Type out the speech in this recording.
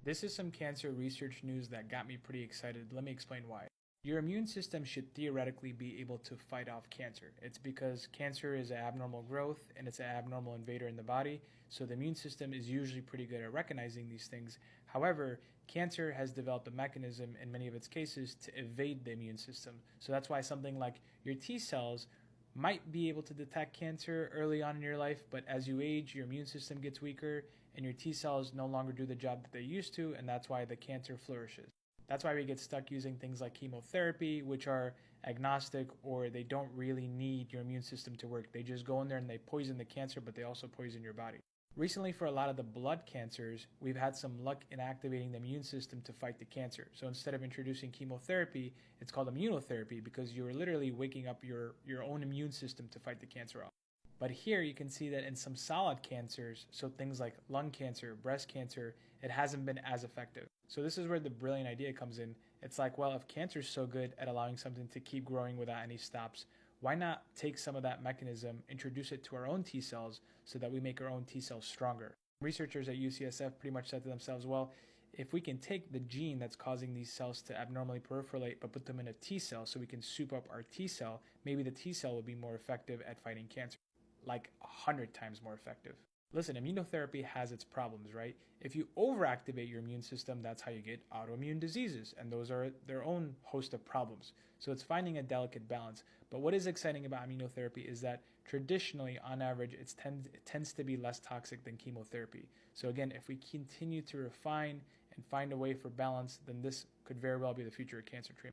This is some cancer research news that got me pretty excited. Let me explain why. Your immune system should theoretically be able to fight off cancer. It's because cancer is an abnormal growth and it's an abnormal invader in the body, so the immune system is usually pretty good at recognizing these things. However, cancer has developed a mechanism in many of its cases to evade the immune system. So that's why something like your T cells might be able to detect cancer early on in your life, but as you age, your immune system gets weaker and your T cells no longer do the job that they used to, and that's why the cancer flourishes. That's why we get stuck using things like chemotherapy, which are agnostic or they don't really need your immune system to work. They just go in there and they poison the cancer, but they also poison your body. Recently, for a lot of the blood cancers, we've had some luck in activating the immune system to fight the cancer. So instead of introducing chemotherapy, it's called immunotherapy because you're literally waking up your own immune system to fight the cancer off. But here you can see that in some solid cancers, so things like lung cancer, breast cancer, it hasn't been as effective. So this is where the brilliant idea comes in. It's like, well, if cancer is so good at allowing something to keep growing without any stops, why not take some of that mechanism, introduce it to our own T cells so that we make our own T cells stronger? Researchers at UCSF pretty much said to themselves, well, if we can take the gene that's causing these cells to abnormally proliferate but put them in a T cell so we can soup up our T cell, maybe the T cell will be more effective at fighting cancer. Like 100 times more effective. Listen, immunotherapy has its problems, right? If you overactivate your immune system, that's how you get autoimmune diseases, and those are their own host of problems. So it's finding a delicate balance. But what is exciting about immunotherapy is that traditionally, on average, it tends to be less toxic than chemotherapy. So again, if we continue to refine and find a way for balance, then this could very well be the future of cancer treatment.